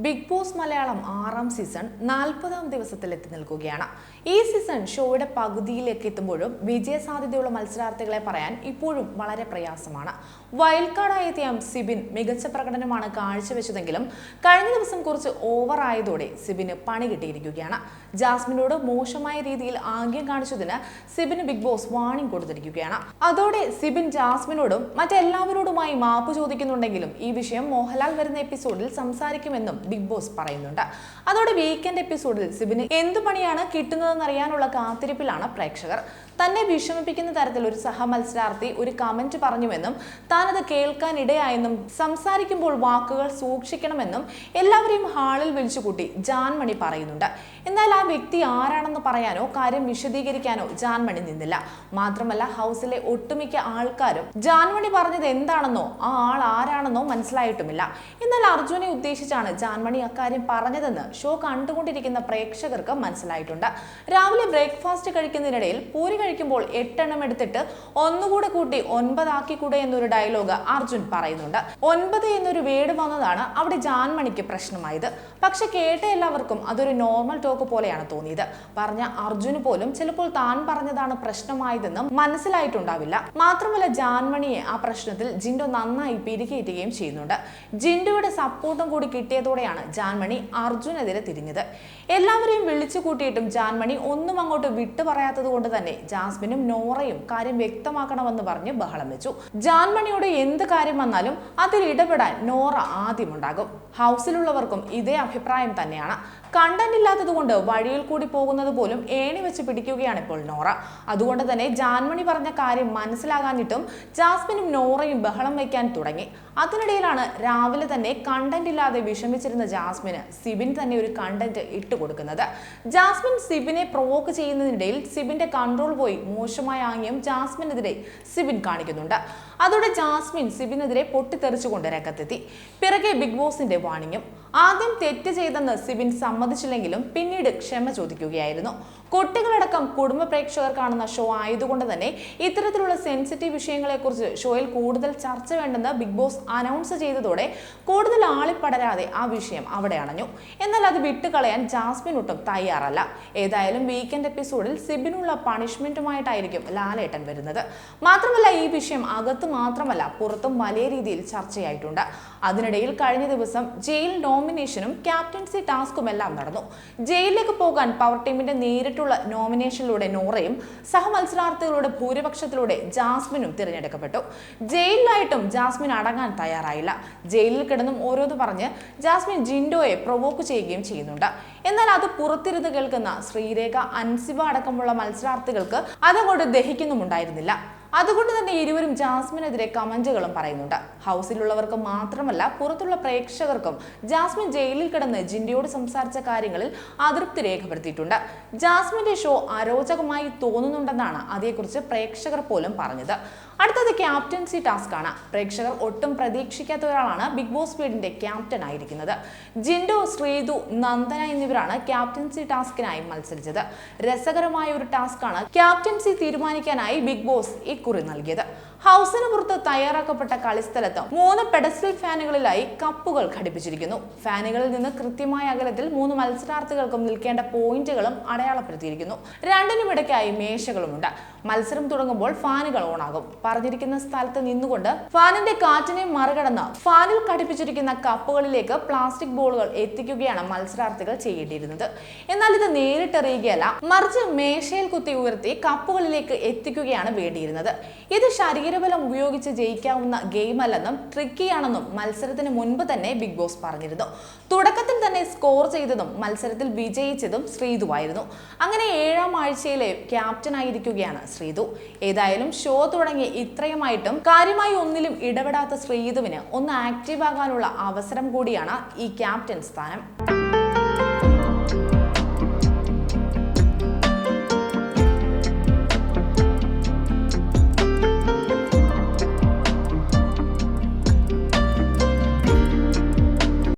Big boss Malayalam 6ാം season 40ാം ദിവസത്തിലെത്തി നിൽക്കുകയാണ്. ഈ season ഷോയുടെ പകുതിയിലേക്ക് എത്തുമ്പോഴും വിജയസാധ്യതയുള്ള മത്സരാർത്ഥികളെ പറയാൻ ഇപ്പോഴും വളരെ പ്രയാസമാണ്. വൈൽഡ് കാർഡായി എത്തിയ സിബിൻ മികച്ച പ്രകടനമാണ് കാഴ്ചവെച്ചതെങ്കിലും കഴിഞ്ഞ ദിവസം കുറച്ച് ഓവർ ആയതോടെ സിബിന് പണി കിട്ടിയിരിക്കുകയാണ്. ജാസ്മിനോട് മോശമായ രീതിയിൽ ആംഗ്യം കാണിച്ചതിന് സിബിന് ബിഗ് ബോസ് വാർണിംഗ് കൊടുത്തിരിക്കുകയാണ്. അതോടെ സിബിൻ ജാസ്മിനോടും മറ്റെല്ലാവരോടുമായി മാപ്പ് ചോദിക്കുന്നുണ്ടെങ്കിലും ഈ വിഷയം മോഹൻലാൽ വരുന്ന എപ്പിസോഡിൽ സംസാരിക്കുമെന്നും ബിഗ് ബോസ് പറയുന്നുണ്ട്. അതോടെ വീക്കെൻഡ് എപ്പിസോഡിൽ സിബിന് എന്തു പണിയാണ് കിട്ടുന്നതെന്നറിയാനുള്ള കാത്തിരിപ്പിലാണ് പ്രേക്ഷകർ. തന്നെ വിഷമിപ്പിക്കുന്ന തരത്തിൽ ഒരു സഹമത്സരാർത്ഥി ഒരു കമന്റ് പറഞ്ഞുവെന്നും താനത് കേൾക്കാനിടയായെന്നും സംസാരിക്കുമ്പോൾ വാക്കുകൾ സൂക്ഷിക്കണമെന്നും എല്ലാവരെയും ഹാളിൽ വിളിച്ചുകൂട്ടി ജാൻമണി പറയുന്നുണ്ട്. എന്നാൽ ആ വ്യക്തി ആരാണെന്ന് പറയാനോ കാര്യം വിശദീകരിക്കാനോ ജാൻമണി നിന്നില്ല. മാത്രമല്ല ഹൗസിലെ ഒട്ടുമിക്ക ആൾക്കാരും ജാൻമണി പറഞ്ഞത് എന്താണെന്നോ ആ ആൾ ആരാണെന്നോ മനസ്സിലായിട്ടുമില്ല. എന്നാൽ അർജുനെ ഉദ്ദേശിച്ചാണ് ജാൻമണി അക്കാര്യം പറഞ്ഞതെന്ന് ഷോ കണ്ടുകൊണ്ടിരിക്കുന്ന പ്രേക്ഷകർക്ക് മനസ്സിലായിട്ടുണ്ട്. രാവിലെ ബ്രേക്ക്ഫാസ്റ്റ് കഴിക്കുന്നതിനിടയിൽ പൂരി കഴിക്കുമ്പോൾ 8 എണ്ണം എടുത്തിട്ട് ഒന്നുകൂടെ കൂട്ടി 9 ആക്കിക്കൂടെ എന്നൊരു ഡയലോഗ് അർജുൻ പറയുന്നുണ്ട്. 9 എന്നൊരു വേർഡ് വന്നതാണ് അവിടെ ജാൻമണിക്ക് പ്രശ്നമായത്. പക്ഷെ കേട്ട എല്ലാവർക്കും അതൊരു നോർമൽ ടോക്ക് പോലെയാണ് തോന്നിയത്. പറഞ്ഞ അർജുന് പോലും ചിലപ്പോൾ താൻ പറഞ്ഞതാണ് പ്രശ്നമായതെന്ന് മനസ്സിലായിട്ടുണ്ടാവില്ല. മാത്രമല്ല ജാൻമണിയെ ആ പ്രശ്നത്തിൽ ജിൻഡോ നന്നായി പിരികേറ്റുകയും ചെയ്യുന്നുണ്ട്. ജിൻഡോയുടെ സപ്പോർട്ടും കൂടി കിട്ടിയതോടെയാണ് ജാൻമണി അർജുനെതിരെ തിരിഞ്ഞത്. എല്ലാവരെയും വിളിച്ചു കൂട്ടിയിട്ടും ജാൻമണി ഒന്നും അങ്ങോട്ട് വിട്ടു പറയാത്തത് കൊണ്ട് തന്നെ ജാസ്മിനും നോറയും കാര്യം വ്യക്തമാക്കണമെന്ന് പറഞ്ഞ് ബഹളം വെച്ചു. ജാൻമണിയോട് എന്ത് കാര്യം വന്നാലും അതിൽ ഇടപെടാൻ നോറ ആദ്യമുണ്ടാകും. ഹൗസിലുള്ളവർക്കും ഇതേ അഭിപ്രായം തന്നെയാണ്. കണ്ടന്റ് ഇല്ലാത്തത് കൊണ്ട് വഴിയിൽ കൂടി പോകുന്നത് പോലും ഏണി വെച്ച് പിടിക്കുകയാണ് ഇപ്പോൾ നോറ. അതുകൊണ്ട് തന്നെ ജാൻമണി പറഞ്ഞ കാര്യം മനസ്സിലാകാഞ്ഞിട്ടും ജാസ്മിനും നോറയും ബഹളം വയ്ക്കാൻ തുടങ്ങി. അതിനിടയിലാണ് രാവിലെ തന്നെ കണ്ടന്റ് ഇല്ലാതെ വിഷമിച്ചിരുന്ന ജാസ്മിന് സിബിൻ തന്നെ ഒരു കണ്ടന്റ് ഇട്ടുകൊടുക്കുന്നത്. ജാസ്മിൻ സിബിനെ പ്രൊവോക്ക് ചെയ്യുന്നതിനിടയിൽ സിബിന്റെ കൺട്രോൾ പോയി മോശമായ ആംഗ്യം ജാസ്മിനെതിരെ സിബിൻ കാണിക്കുന്നുണ്ട്. അതോടെ ജാസ്മിൻ സിബിനെതിരെ പൊട്ടിത്തെറിച്ചുകൊണ്ട് രംഗത്തെത്തി. പിറകെ ബിഗ് ബോസിന്റെ വാണിംഗും. ആദ്യം തെറ്റ് ചെയ്തെന്ന് സിബിൻ സമ്മതിച്ചില്ലെങ്കിലും പിന്നീട് ക്ഷമ ചോദിക്കുകയായിരുന്നു. കുട്ടികളടക്കം കുടുംബ പ്രേക്ഷകർ കാണുന്ന ഷോ ആയതുകൊണ്ട് തന്നെ ഇത്തരത്തിലുള്ള സെൻസിറ്റീവ് വിഷയങ്ങളെക്കുറിച്ച് ഷോയിൽ കൂടുതൽ ചർച്ച വേണ്ടെന്ന് ബിഗ് ബോസ് അനൗൺസ് ചെയ്തതോടെ കൂടുതൽ ആളിപ്പടരാതെ ആ വിഷയം അവിടെ അണഞ്ഞു. എന്നാൽ അത് വിട്ടുകളയാൻ ജാസ്മിൻ ഒട്ടും തയ്യാറല്ല. ഏതായാലും വീക്കെൻഡ് എപ്പിസോഡിൽ സിബിനുള്ള പണിഷ്മെന്റുമായിട്ടായിരിക്കും ലാലേട്ടൻ വരുന്നത്. മാത്രമല്ല ഈ വിഷയം അകത്ത് മാത്രമല്ല പുറത്തും വലിയ രീതിയിൽ ചർച്ചയായിട്ടുണ്ട്. അതിനിടയിൽ കഴിഞ്ഞ ദിവസം ജയിൽ നോമിനേഷനും ക്യാപ്റ്റൻസി ടാസ്കും എല്ലാം നടന്നു. ജയിലിലേക്ക് പോകാൻ പവർ ടീമിന്റെ നേരിട്ടുള്ള നോമിനേഷനിലൂടെ നോറയും സഹമത്സരാർത്ഥികളുടെ ഭൂരിപക്ഷത്തിലൂടെ ജാസ്മിനും തിരഞ്ഞെടുക്കപ്പെട്ടു. ജയിലിലായിട്ടും ജാസ്മിൻ അടങ്ങാൻ തയ്യാറായില്ല. ജയിലിൽ കിടന്നും ഓരോന്ന് പറഞ്ഞ് ജാസ്മിൻ ജിൻഡോയെ പ്രൊവോക്ക് ചെയ്യുകയും ചെയ്യുന്നുണ്ട്. എന്നാൽ അത് പുറത്തിരുന്ന് കേൾക്കുന്ന ശ്രീരേഖ, അൻസിബ അടക്കമുള്ള മത്സരാർത്ഥികൾക്ക് അതങ്ങോട്ട് ദഹിക്കുന്നുമുണ്ടായിരുന്നില്ല. അതുകൊണ്ട് തന്നെ ഇരുവരും ജാസ്മിനെതിരെ കമന്റുകളും പറയുന്നുണ്ട്. ഹൗസിലുള്ളവർക്ക് മാത്രമല്ല പുറത്തുള്ള പ്രേക്ഷകർക്കും ജാസ്മിൻ ജയിലിൽ കിടന്ന് ജിൻഡോയോട് സംസാരിച്ച കാര്യങ്ങളിൽ അതൃപ്തി രേഖപ്പെടുത്തിയിട്ടുണ്ട്. ജാസ്മിന്റെ ഷോ അരോചകമായി തോന്നുന്നുണ്ടെന്നാണ് അതേക്കുറിച്ച് പ്രേക്ഷകർ പോലും പറഞ്ഞത്. അടുത്തത് ക്യാപ്റ്റൻസി ടാസ്ക് ആണ്. പ്രേക്ഷകർ ഒട്ടും പ്രതീക്ഷിക്കാത്ത ഒരാളാണ് ബിഗ് ബോസ് വീടിന്റെ ക്യാപ്റ്റൻ ആയിരിക്കുന്നത്. ജിൻഡോ, ശ്രീതു, നന്ദന എന്നിവരാണ് ക്യാപ്റ്റൻസി ടാസ്കിനായി മത്സരിച്ചത്. രസകരമായ ഒരു ടാസ്ക് ആണ് ക്യാപ്റ്റൻസി തീരുമാനിക്കാനായി ബിഗ് ബോസ് ഇക്കുറി നൽകിയത്. ഹൗസിന് പുറത്ത് തയ്യാറാക്കപ്പെട്ട കളിസ്ഥലത്ത് 3 പെഡസ്റ്റൽ ഫാനുകളിലായി കപ്പുകൾ ഘടിപ്പിച്ചിരിക്കുന്നു. ഫാനുകളിൽ നിന്ന് കൃത്യമായ അകലത്തിൽ 3 മത്സരാർത്ഥികൾക്കും നിൽക്കേണ്ട പോയിന്റുകളും അടയാളപ്പെടുത്തിയിരിക്കുന്നു. രണ്ടിനും ഇടയ്ക്കായി മേശകളുമുണ്ട്. മത്സരം തുടങ്ങുമ്പോൾ ഫാനുകൾ ഓണാകും. പറഞ്ഞിരിക്കുന്ന സ്ഥലത്ത് നിന്നുകൊണ്ട് ഫാനിന്റെ കാറ്റിനെ മറികടന്ന് ഫാനിൽ ഘടിപ്പിച്ചിരിക്കുന്ന കപ്പുകളിലേക്ക് പ്ലാസ്റ്റിക് ബോളുകൾ എത്തിക്കുകയാണ് മത്സരാർത്ഥികൾ ചെയ്യേണ്ടിയിരുന്നത്. എന്നാൽ ഇത് നേരിട്ടെറിയുകയല്ല, മറിച്ച് മേശയിൽ കുത്തി ഉയർത്തി കപ്പുകളിലേക്ക് എത്തിക്കുകയാണ് വേണ്ടിയിരുന്നത്. ഇത് ശരീരബലം ഉപയോഗിച്ച് ജയിക്കാവുന്ന ഗെയിം അല്ലെന്നും ട്രിക്കിയാണെന്നും മത്സരത്തിന് മുൻപ് തന്നെ ബിഗ് ബോസ് പറഞ്ഞിരുന്നു. തുടക്കത്തിൽ തന്നെ സ്കോർ ചെയ്തതും മത്സരത്തിൽ വിജയിച്ചതും ശ്രീതുവായിരുന്നു. അങ്ങനെ 7ാം ആഴ്ചയിലെ ക്യാപ്റ്റൻ ആയിരിക്കുകയാണ് ശ്രീതു. ഏതായാലും ഷോ തുടങ്ങി ഇത്രയുമായിട്ടും കാര്യമായി ഒന്നിലും ഇടപെടാത്ത ശ്രീതുവിന് ഒന്ന് ആക്റ്റീവ് ആകാനുള്ള അവസരം കൂടിയാണ് ഈ ക്യാപ്റ്റൻ സ്ഥാനം.